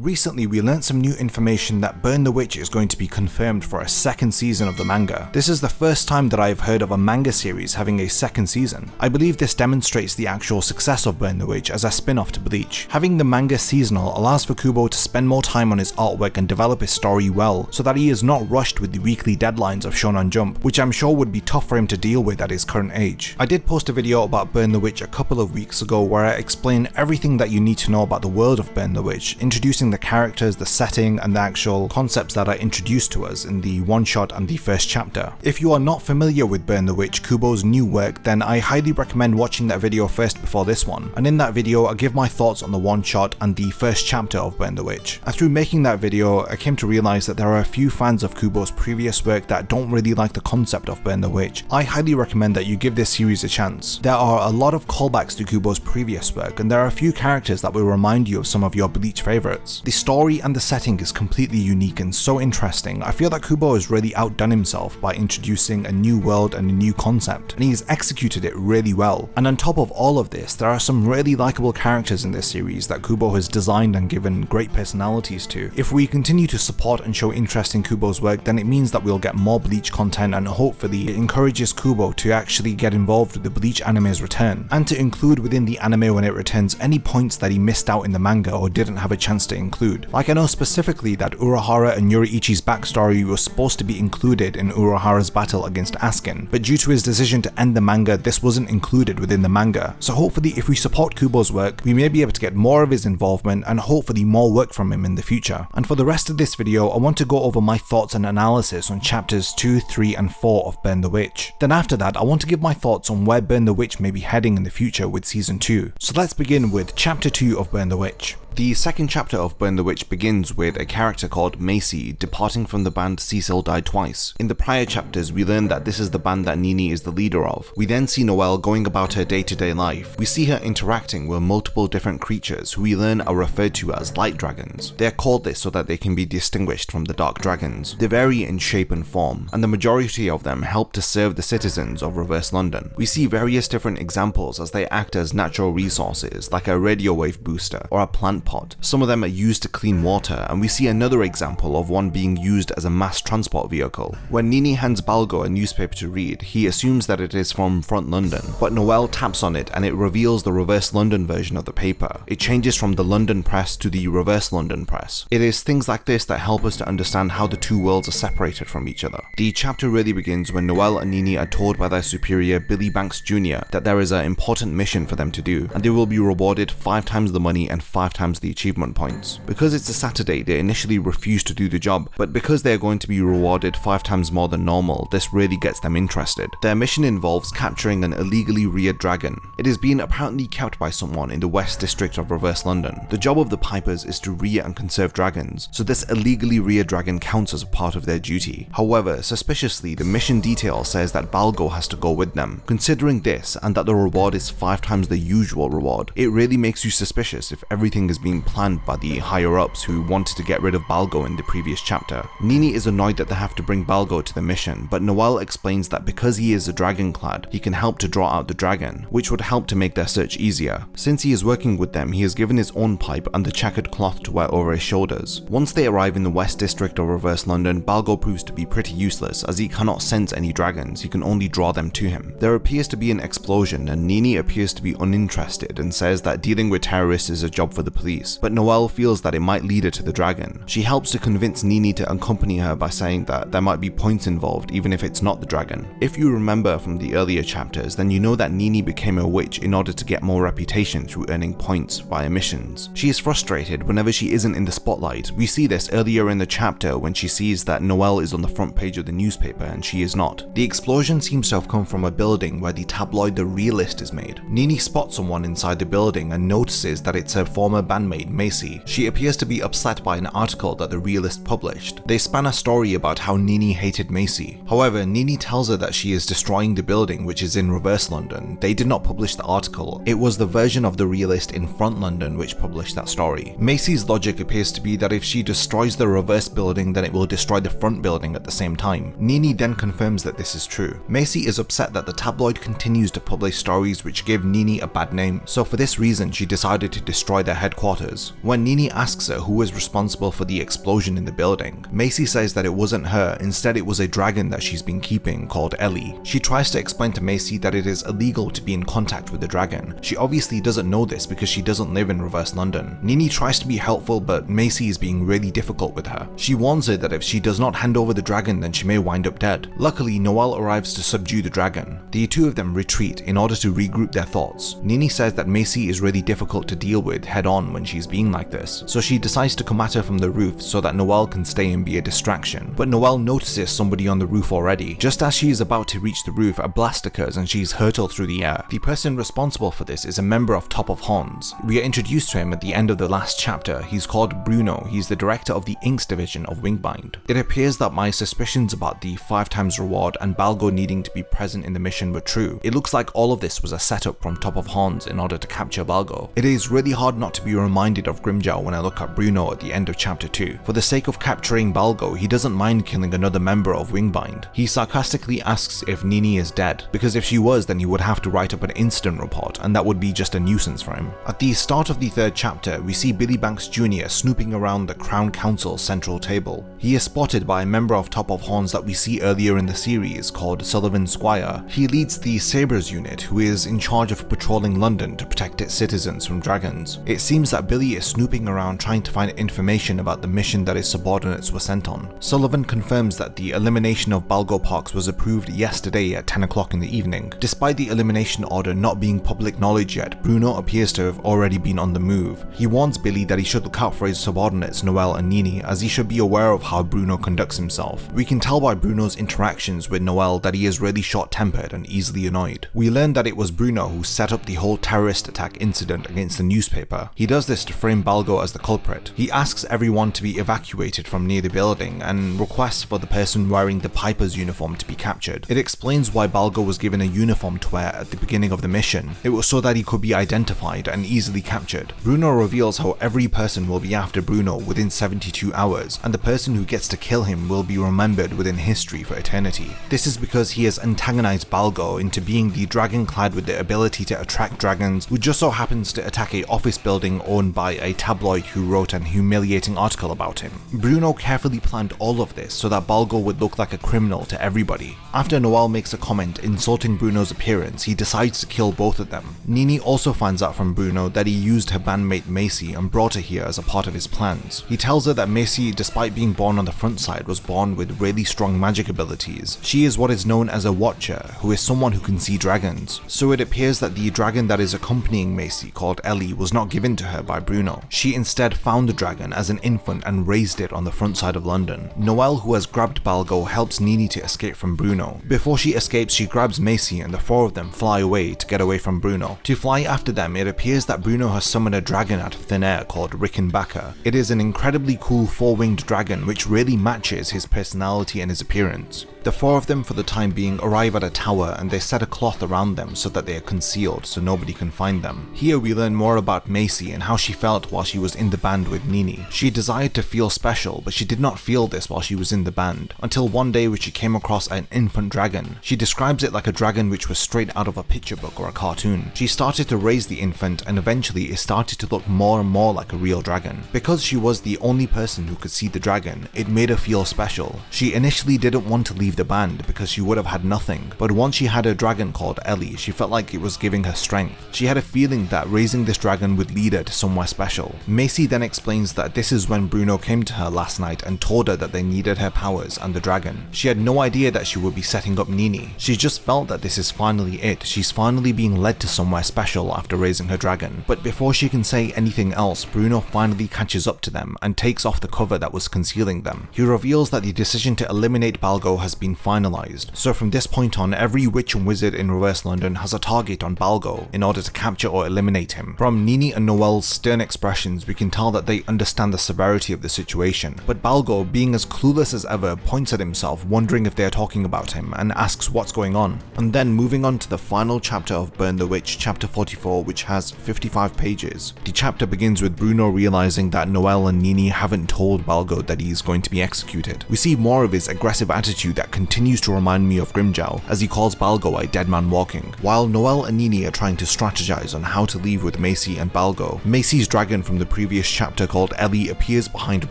Recently we learnt some new information that Burn the Witch is going to be confirmed for a second season of the manga. This is the first time that I have heard of a manga series having a second season. I believe this demonstrates the actual success of Burn the Witch as a spin-off to Bleach. Having the manga seasonal allows for Kubo to spend more time on his artwork and develop his story well, so that he is not rushed with the weekly deadlines of Shonen Jump, which I'm sure would be tough for him to deal with at his current age. I did post a video about Burn the Witch a couple of weeks ago where I explain everything that you need to know about the world of Burn the Witch, introducing the characters, the setting, and the actual concepts that are introduced to us in the one-shot and the first chapter. If you are not familiar with Burn the Witch, Kubo's new work, then I highly recommend watching that video first before this one, and in that video I give my thoughts on the one-shot and the first chapter of Burn the Witch. And through making that video, I came to realize that there are a few fans of Kubo's previous work that don't really like the concept of Burn the Witch. I highly recommend that you give this series a chance. There are a lot of callbacks to Kubo's previous work, and there are a few characters that will remind you of some of your Bleach favourites. The story and the setting is completely unique and so interesting. I feel that Kubo has really outdone himself by introducing a new world and a new concept, and he's executed it really well. And on top of all of this, there are some really likeable characters in this series that Kubo has designed and given great personalities to. If we continue to support and show interest in Kubo's work, then it means that we'll get more Bleach content, and hopefully it encourages Kubo to actually get involved with the Bleach anime's return, and to include within the anime when it returns any points that he missed out in the manga or didn't have a chance to include. Like, I know specifically that Urahara and Yuriichi's backstory was supposed to be included in Urahara's battle against Askin, but due to his decision to end the manga, this wasn't included within the manga. So hopefully if we support Kubo's work, we may be able to get more of his involvement and hopefully more work from him in the future. And for the rest of this video, I want to go over my thoughts and analysis on chapters 2, 3 and 4 of Burn the Witch. Then after that, I want to give my thoughts on where Burn the Witch may be heading in the future with season 2. So let's begin with chapter 2 of Burn the Witch. The second chapter of Burn the Witch begins with a character called Macy departing from the band Cecil Died Twice. In the prior chapters, we learn that this is the band that Nini is the leader of. We then see Noelle going about her day-to-day life. We see her interacting with multiple different creatures who we learn are referred to as light dragons. They are called this so that they can be distinguished from the dark dragons. They vary in shape and form, and the majority of them help to serve the citizens of Reverse London. We see various different examples as they act as natural resources, like a radio wave booster or a plant pot. Some of them are used to clean water, and we see another example of one being used as a mass transport vehicle. When Nini hands Balgo a newspaper to read, he assumes that it is from Front London, but Noelle taps on it and it reveals the Reverse London version of the paper. It changes from the London press to the Reverse London press. It is things like this that help us to understand how the two worlds are separated from each other. The chapter really begins when Noelle and Nini are told by their superior Billy Banks Jr. that there is an important mission for them to do, and they will be rewarded 5 times the money and 5 times the achievement points. Because it's a Saturday, they initially refuse to do the job, but because they are going to be rewarded 5 times more than normal, this really gets them interested. Their mission involves capturing an illegally reared dragon. It is being apparently kept by someone in the West District of Reverse London. The job of the Pipers is to rear and conserve dragons, so this illegally reared dragon counts as a part of their duty. However, suspiciously, the mission detail says that Balgo has to go with them. Considering this, and that the reward is 5 times the usual reward, it really makes you suspicious if everything is being planned by the higher-ups who wanted to get rid of Balgo in the previous chapter. Nini is annoyed that they have to bring Balgo to the mission, but Noelle explains that because he is a dragon-clad, he can help to draw out the dragon, which would help to make their search easier. Since he is working with them, he is given his own pipe and the checkered cloth to wear over his shoulders. Once they arrive in the West District of Reverse London, Balgo proves to be pretty useless as he cannot sense any dragons, he can only draw them to him. There appears to be an explosion and Nini appears to be uninterested and says that dealing with terrorists is a job for the police, but Noelle feels that it might lead her to the dragon. She helps to convince Nini to accompany her by saying that there might be points involved even if it's not the dragon. If you remember from the earlier chapters, then you know that Nini became a witch in order to get more reputation through earning points via missions. She is frustrated whenever she isn't in the spotlight. We see this earlier in the chapter when she sees that Noelle is on the front page of the newspaper and she is not. The explosion seems to have come from a building where the tabloid The Realist is made. Nini spots someone inside the building and notices that it's her former bandmate Macy. She appears to be upset by an article that The Realist published. They span a story about how Nini hated Macy. However, Nini tells her that she is destroying the building which is in Reverse London. They did not publish the article. It was the version of The Realist in Front London which published that story. Macy's logic appears to be that if she destroys the reverse building, then it will destroy the front building at the same time. Nini then confirms that this is true. Macy is upset that the tabloid continues to publish stories which give Nini a bad name, so for this reason she decided to destroy their headquarters headquarters. When Nini asks her who was responsible for the explosion in the building, Macy says that it wasn't her, instead it was a dragon that she's been keeping called Ellie. She tries to explain to Macy that it is illegal to be in contact with the dragon. She obviously doesn't know this because she doesn't live in Reverse London. Nini tries to be helpful, but Macy is being really difficult with her. She warns her that if she does not hand over the dragon, then she may wind up dead. Luckily, Noelle arrives to subdue the dragon. The two of them retreat in order to regroup their thoughts. Nini says that Macy is really difficult to deal with head-on when she's being like this, so she decides to come at her from the roof so that Noelle can stay and be a distraction. But Noelle notices somebody on the roof already. Just as she is about to reach the roof, a blast occurs and she's hurtled through the air. The person responsible for this is a member of Top of Horns. We are introduced to him at the end of the last chapter. He's called Bruno. He's the director of the Inks division of Wingbind. It appears that my suspicions about the 5x reward and Balgo needing to be present in the mission were true. It looks like all of this was a setup from Top of Horns in order to capture Balgo. It is really hard not to be reminded of Grimjow when I look at Bruno at the end of chapter 2. For the sake of capturing Balgo, he doesn't mind killing another member of Wingbind. He sarcastically asks if Nini is dead, because if she was, then he would have to write up an incident report, and that would be just a nuisance for him. At the start of the 3rd chapter, we see Billy Banks Jr. snooping around the Crown Council's central table. He is spotted by a member of Top of Horns that we see earlier in the series called Sullivan Squire. He leads the Sabres unit, who is in charge of patrolling London to protect its citizens from dragons. It seems that Billy is snooping around trying to find information about the mission that his subordinates were sent on. Sullivan confirms that the elimination of Balgo Parks was approved yesterday at 10 o'clock in the evening. Despite the elimination order not being public knowledge yet, Bruno appears to have already been on the move. He warns Billy that he should look out for his subordinates Noelle and Nini, as he should be aware of how Bruno conducts himself. We can tell by Bruno's interactions with Noelle that he is really short-tempered and easily annoyed. We learn that it was Bruno who set up the whole terrorist attack incident against the newspaper. He does this to frame Balgo as the culprit. He asks everyone to be evacuated from near the building and requests for the person wearing the Piper's uniform to be captured. It explains why Balgo was given a uniform to wear at the beginning of the mission. It was so that he could be identified and easily captured. Bruno reveals how every person will be after Bruno within 72 hours, and the person who gets to kill him will be remembered within history for eternity. This is because he has antagonized Balgo into being the dragon clad with the ability to attract dragons, who just so happens to attack a office building owned by a tabloid who wrote an humiliating article about him. Bruno carefully planned all of this so that Balgo would look like a criminal to everybody. After Noelle makes a comment insulting Bruno's appearance, he decides to kill both of them. Nini also finds out from Bruno that he used her bandmate Macy and brought her here as a part of his plans. He tells her that Macy, despite being born on the front side, was born with really strong magic abilities. She is what is known as a Watcher, who is someone who can see dragons. So it appears that the dragon that is accompanying Macy, called Ellie, was not given to her by Bruno. She instead found the dragon as an infant and raised it on the front side of London. Noelle, who has grabbed Balgo, helps Nini to escape from Bruno. Before she escapes, she grabs Macy and the four of them fly away to get away from Bruno. To fly after them, it appears that Bruno has summoned a dragon out of thin air called Rickenbacker. It is an incredibly cool four-winged dragon which really matches his personality and his appearance. The four of them for the time being arrive at a tower and they set a cloth around them so that they are concealed so nobody can find them. Here we learn more about Macy and how she felt while she was in the band with Nini. She desired to feel special, but she did not feel this while she was in the band, until one day when she came across an infant dragon. She describes it like a dragon which was straight out of a picture book or a cartoon. She started to raise the infant and eventually it started to look more and more like a real dragon. Because she was the only person who could see the dragon, it made her feel special. She initially didn't want to leave the band because she would have had nothing, but once she had a dragon called Ellie, she felt like it was giving her strength. She had a feeling that raising this dragon would lead her to somewhere special. Macy then explains that this is when Bruno came to her last night and told her that they needed her powers and the dragon. She had no idea that she would be setting up Nini. She just felt that this is finally it. She's finally being led to somewhere special after raising her dragon. But before she can say anything else, Bruno finally catches up to them and takes off the cover that was concealing them. He reveals that the decision to eliminate Balgo has been finalized. So from this point on, every witch and wizard in Reverse London has a target on Balgo in order to capture or eliminate him. From Nini and Noelle's stern expressions, we can tell that they understand the severity of the situation. But Balgo, being as clueless as ever, points at himself, wondering if they are talking about him, and asks what's going on. And then moving on to the final chapter of Burn the Witch, chapter 44, which has 55 pages. The chapter begins with Bruno realizing that Noelle and Nini haven't told Balgo that he is going to be executed. We see more of his aggressive attitude that that continues to remind me of Grimjow, as he calls Balgo a dead man walking. While Noelle and Nini are trying to strategize on how to leave with Macy and Balgo, Macy's dragon from the previous chapter called Ellie appears behind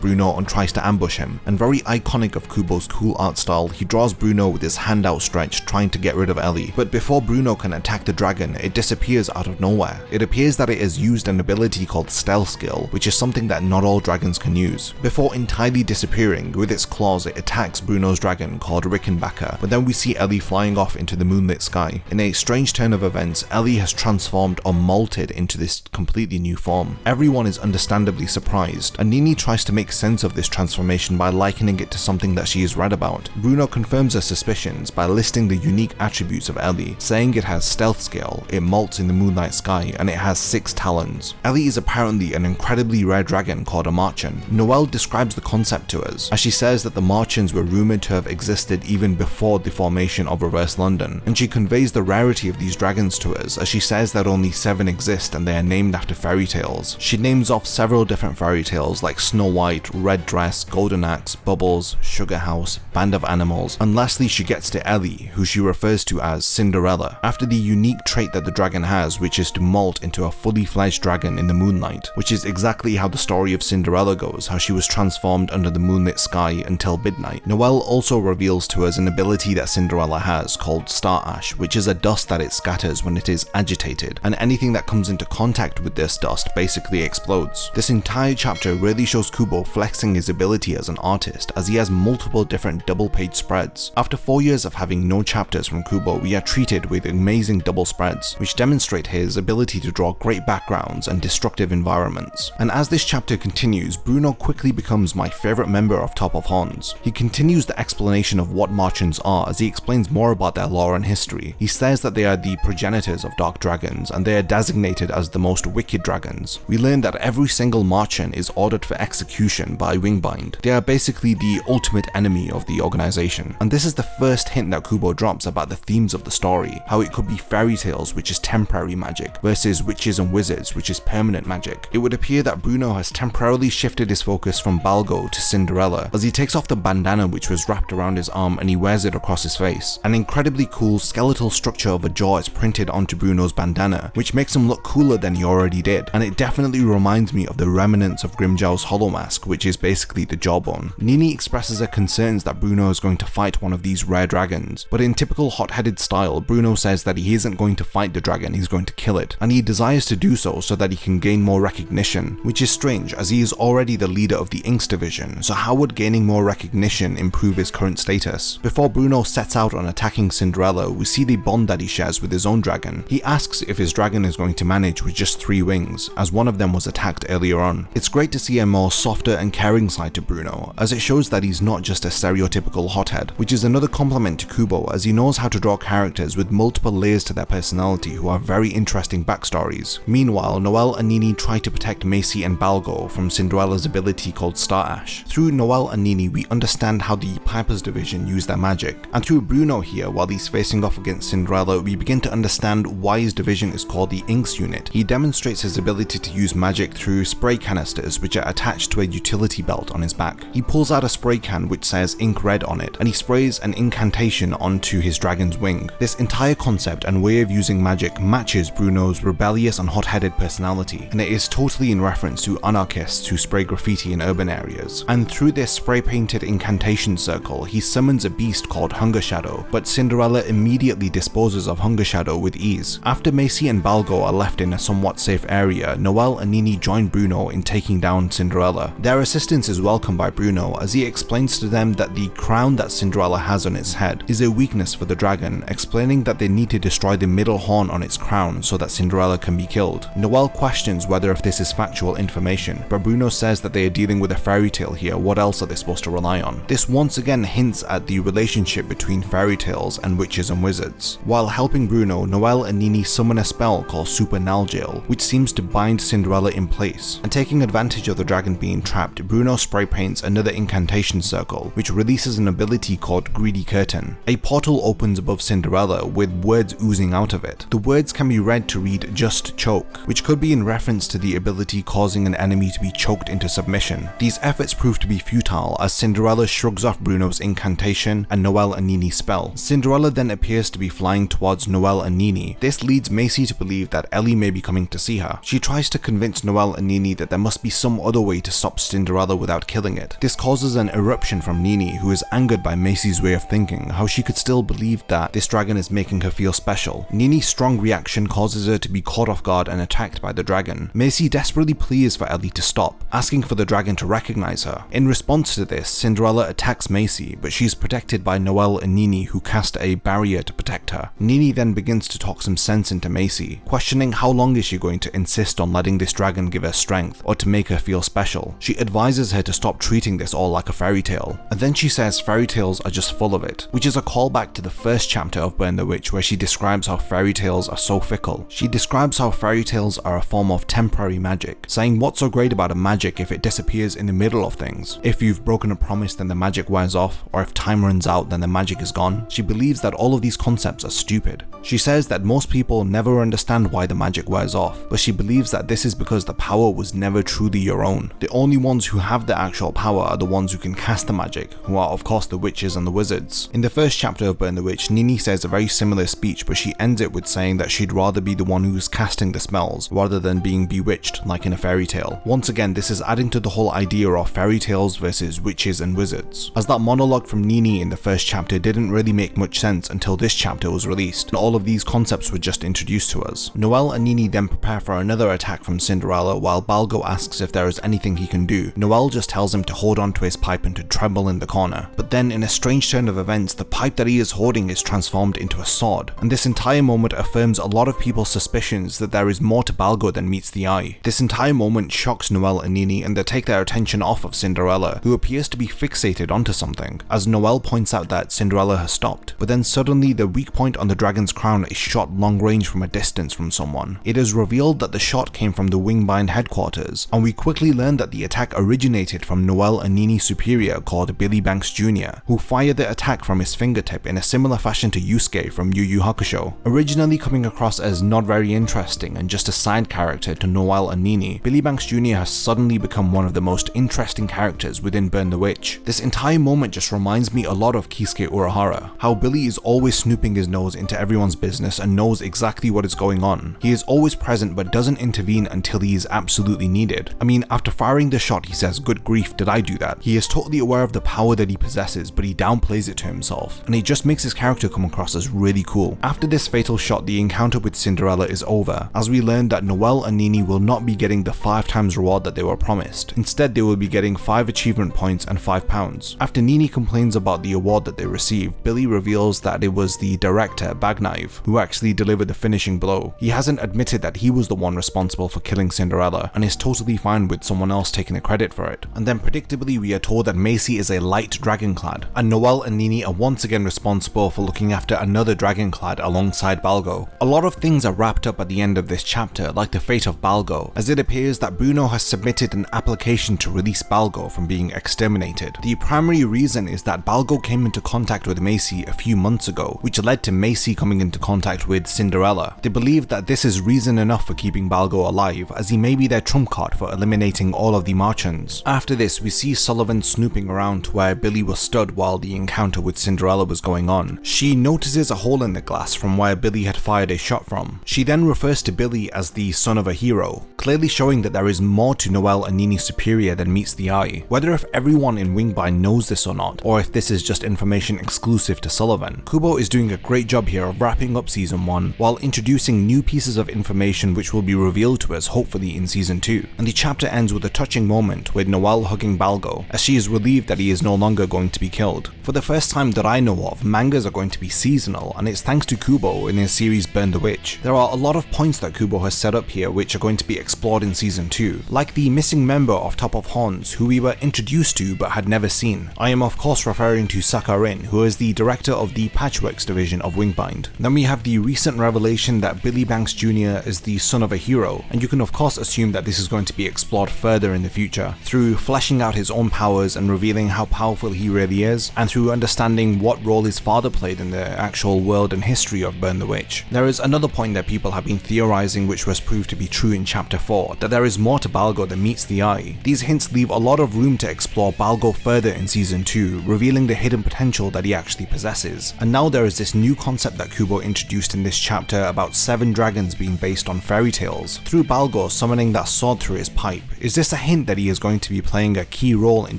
Bruno and tries to ambush him, and very iconic of Kubo's cool art style, he draws Bruno with his hand outstretched trying to get rid of Ellie, but before Bruno can attack the dragon, it disappears out of nowhere. It appears that it has used an ability called Stealth Skill, which is something that not all dragons can use. Before entirely disappearing, with its claws it attacks Bruno's dragon called Rickenbacker, but then we see Ellie flying off into the moonlit sky. In a strange turn of events, Ellie has transformed or molted into this completely new form. Everyone is understandably surprised, and Nini tries to make sense of this transformation by likening it to something that she has read about. Bruno confirms her suspicions by listing the unique attributes of Ellie, saying it has Stealth Skill, it molts in the moonlight sky, and it has 6 talons. Ellie is apparently an incredibly rare dragon called a Marchen. Noelle describes the concept to us, as she says that the Marchens were rumoured to have existed even before the formation of Reverse London, and she conveys the rarity of these dragons to us, as she says that only 7 exist and they are named after fairy tales. She names off several different fairy tales like Snow White, Red Dress, Golden Axe, Bubbles, Sugar House, Band of Animals, and lastly she gets to Ellie, who she refers to as Cinderella, after the unique trait that the dragon has, which is to molt into a fully fledged dragon in the moonlight, which is exactly how the story of Cinderella goes, how she was transformed under the moonlit sky until midnight. Noelle also reveals to us an ability that Cinderella has called Star Ash, which is a dust that it scatters when it is agitated, and anything that comes into contact with this dust basically explodes. This entire chapter really shows Kubo flexing his ability as an artist, as he has multiple different double-page spreads. After 4 years of having no chapters from Kubo, we are treated with amazing double spreads, which demonstrate his ability to draw great backgrounds and destructive environments. And as this chapter continues, Bruno quickly becomes my favourite member of Top of Horns. He continues the explanation of what Marchens are as he explains more about their lore and history. He says that they are the progenitors of dark dragons, and they are designated as the most wicked dragons. We learn that every single Marchen is ordered for execution by Wingbind. They are basically the ultimate enemy of the organization, and this is the first hint that Kubo drops about the themes of the story, how it could be fairy tales, which is temporary magic, versus witches and wizards, which is permanent magic. It would appear that Bruno has temporarily shifted his focus from Balgo to Cinderella, as he takes off the bandana which was wrapped around his arm and he wears it across his face. An incredibly cool skeletal structure of a jaw is printed onto Bruno's bandana, which makes him look cooler than he already did, and it definitely reminds me of the remnants of Grimjow's hollow mask, which is basically the jawbone. Nini expresses her concerns that Bruno is going to fight one of these rare dragons, but in typical hot-headed style, Bruno says that he isn't going to fight the dragon, he's going to kill it, and he desires to do so that he can gain more recognition, which is strange as he is already the leader of the Inks division, so how would gaining more recognition improve his current status? Before Bruno sets out on attacking Cinderella, we see the bond that he shares with his own dragon. He asks if his dragon is going to manage with just 3 wings, as one of them was attacked earlier on. It's great to see a more softer and caring side to Bruno, as it shows that he's not just a stereotypical hothead, which is another compliment to Kubo, as he knows how to draw characters with multiple layers to their personality who have very interesting backstories. Meanwhile, Noelle and Nini try to protect Macy and Balgo from Cinderella's ability called Star Ash. Through Noelle and Nini, we understand how the Piper's division use their magic, and through Bruno here, while he's facing off against Cinderella, we begin to understand why his division is called the Inks unit. He demonstrates his ability to use magic through spray canisters which are attached to a utility belt on his back. He pulls out a spray can which says Ink Red on it, and he sprays an incantation onto his dragon's wing. This entire concept and way of using magic matches Bruno's rebellious and hot-headed personality, and it is totally in reference to anarchists who spray graffiti in urban areas. And through this spray-painted incantation circle, he summons a beast called Hunger Shadow, but Cinderella immediately disposes of Hunger Shadow with ease. After Macy and Balgo are left in a somewhat safe area, Noelle and Nini join Bruno in taking down Cinderella. Their assistance is welcomed by Bruno, as he explains to them that the crown that Cinderella has on its head is a weakness for the dragon, explaining that they need to destroy the middle horn on its crown so that Cinderella can be killed. Noelle questions whether if this is factual information, but Bruno says that they are dealing with a fairy tale here, what else are they supposed to rely on? This once again hints at the relationship between fairy tales and witches and wizards. While helping Bruno, Noelle and Nini summon a spell called Super Nalgil, which seems to bind Cinderella in place, and taking advantage of the dragon being trapped, Bruno spray paints another incantation circle, which releases an ability called Greedy Curtain. A portal opens above Cinderella with words oozing out of it. The words can be read to read "just choke," which could be in reference to the ability causing an enemy to be choked into submission. These efforts prove to be futile as Cinderella shrugs off Bruno's incantation teleportation, and Noelle and Nini's spell. Cinderella then appears to be flying towards Noelle and Nini. This leads Macy to believe that Ellie may be coming to see her. She tries to convince Noelle and Nini that there must be some other way to stop Cinderella without killing it. This causes an eruption from Nini, who is angered by Macy's way of thinking, how she could still believe that this dragon is making her feel special. Nini's strong reaction causes her to be caught off guard and attacked by the dragon. Macy desperately pleads for Ellie to stop, asking for the dragon to recognize her. In response to this, Cinderella attacks Macy, but she's protected by Noelle and Nini, who cast a barrier to protect her. Nini then begins to talk some sense into Macy, questioning how long is she going to insist on letting this dragon give her strength, or to make her feel special. She advises her to stop treating this all like a fairy tale, and then she says fairy tales are just full of it, which is a callback to the first chapter of Burn the Witch, where she describes how fairy tales are so fickle. She describes how fairy tales are a form of temporary magic, saying what's so great about a magic if it disappears in the middle of things. If you've broken a promise, then the magic wears off, or if time runs out, then the magic is gone. She believes that all of these concepts are stupid. She says that most people never understand why the magic wears off, but she believes that this is because the power was never truly your own. The only ones who have the actual power are the ones who can cast the magic, who are of course the witches and the wizards. In the first chapter of Burn the Witch, Nini says a very similar speech, but she ends it with saying that she'd rather be the one who's casting the spells, rather than being bewitched like in a fairy tale. Once again, this is adding to the whole idea of fairy tales versus witches and wizards, as that monologue from Nini in the first chapter didn't really make much sense until this chapter was released, and all of these concepts were just introduced to us. Noelle and Nini then prepare for another attack from Cinderella, while Balgo asks if there is anything he can do. Noelle just tells him to hold on to his pipe and to tremble in the corner. But then, in a strange turn of events, the pipe that he is holding is transformed into a sword, and this entire moment affirms a lot of people's suspicions that there is more to Balgo than meets the eye. This entire moment shocks Noelle and Nini, and they take their attention off of Cinderella, who appears to be fixated onto something, as Noelle points out that Cinderella has stopped. But then suddenly the weak point on the dragon's crown is shot long range from a distance from someone. It is revealed that the shot came from the Wingbind headquarters, and we quickly learn that the attack originated from Noelle and Nini's superior called Billy Banks Jr., who fired the attack from his fingertip in a similar fashion to Yusuke from Yu Yu Hakusho. Originally coming across as not very interesting and just a side character to Noelle and Nini, Billy Banks Jr. has suddenly become one of the most interesting characters within Burn the Witch. This entire moment just reminds me a lot of Kisuke Urahara, how Billy is always snooping his nose into everyone's business and knows exactly what is going on. He is always present but doesn't intervene until he is absolutely needed. I mean, after firing the shot he says, "Good grief, did I do that?" He is totally aware of the power that he possesses, but he downplays it to himself, and it just makes his character come across as really cool. After this fatal shot, the encounter with Cinderella is over, as we learn that Noelle and Nini will not be getting the 5 times reward that they were promised. Instead, they will be getting 5 achievement points and £5. After Nini complains about the award that they received, Billy reveals that it was the director, Bagknife, who actually delivered the finishing blow. He hasn't admitted that he was the one responsible for killing Cinderella, and is totally fine with someone else taking the credit for it. And then predictably we are told that Macy is a light dragonclad, and Noelle and Nini are once again responsible for looking after another dragonclad alongside Balgo. A lot of things are wrapped up at the end of this chapter, like the fate of Balgo, as it appears that Bruno has submitted an application to release Balgo from being exterminated. The primary reason is that Balgo came into contact with Macy a few months ago, which led to Macy coming into contact with Cinderella. They believe that this is reason enough for keeping Balgo alive, as he may be their trump card for eliminating all of the Marchants. After this, we see Sullivan snooping around to where Billy was stood while the encounter with Cinderella was going on. She notices a hole in the glass from where Billy had fired a shot from. She then refers to Billy as the son of a hero, clearly showing that there is more to Noelle and Nini's superior than meets the eye. Whether if everyone in Wingbind knows this or not, or if this is just information exclusive to Sullivan, Kubo is doing a great job here of wrapping up season 1 while introducing new pieces of information which will be revealed to us hopefully in season 2. And the chapter ends with a touching moment with Noelle hugging Balgo, as she is relieved that he is no longer going to be killed. For the first time that I know of, mangas are going to be seasonal, and it's thanks to Kubo in his series Burn the Witch. There are a lot of points that Kubo has set up here which are going to be explored in season 2, like the missing member of Top of Horns who we were introduced to but had never seen. I am of course referring to Sakarin, who is the director of the Patchworks division of Wingbind. Then we have the recent revelation that Billy Banks Jr. is the son of a hero, and you can of course assume that this is going to be explored further in the future, through fleshing out his own powers and revealing how powerful he really is, and through understanding what role his father played in the actual world and history of Burn the Witch. There is another point that people have been theorizing which was proved to be true in chapter 4, that there is more to Balgo than meets the eye. These hints leave a lot of room to explore Balgo further in season 2, revealing revealing the hidden potential that he actually possesses. And now there is this new concept that Kubo introduced in this chapter about 7 dragons being based on fairy tales, through Balgor summoning that sword through his pipe. Is this a hint that he is going to be playing a key role in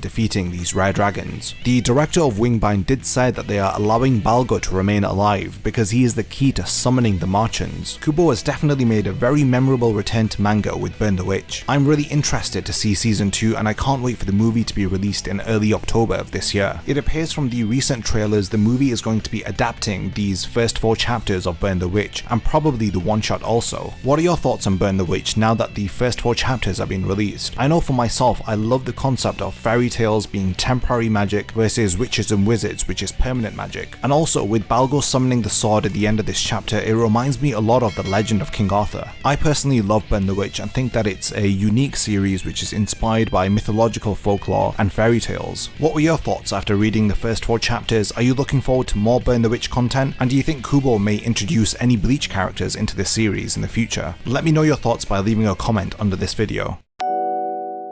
defeating these rare dragons? The director of Wingbind did say that they are allowing Balgor to remain alive because he is the key to summoning the Marchons. Kubo has definitely made a very memorable return to manga with Burn the Witch. I'm really interested to see season 2 and I can't wait for the movie to be released in early October of this year. It appears from the recent trailers the movie is going to be adapting these first 4 chapters of Burn the Witch, and probably the one-shot also. What are your thoughts on Burn the Witch now that the first 4 chapters have been released? I know for myself, I love the concept of fairy tales being temporary magic versus witches and wizards, which is permanent magic. And also, with Balgor summoning the sword at the end of this chapter, it reminds me a lot of the legend of King Arthur. I personally love Burn the Witch and think that it's a unique series which is inspired by mythological folklore and fairy tales. What were your thoughts after reading the first 4 chapters? Are you looking forward to more Burn the Witch content? And do you think Kubo may introduce any Bleach characters into this series in the future? Let me know your thoughts by leaving a comment under this video.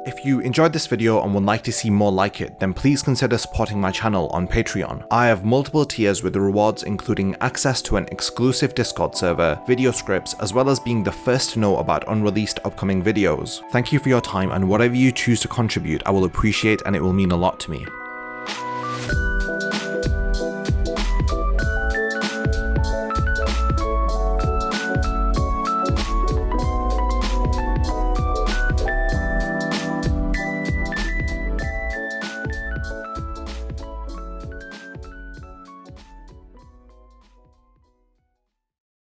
If you enjoyed this video and would like to see more like it, then please consider supporting my channel on Patreon. I have multiple tiers with rewards including access to an exclusive Discord server, video scripts, as well as being the first to know about unreleased upcoming videos. Thank you for your time, and whatever you choose to contribute I will appreciate and it will mean a lot to me.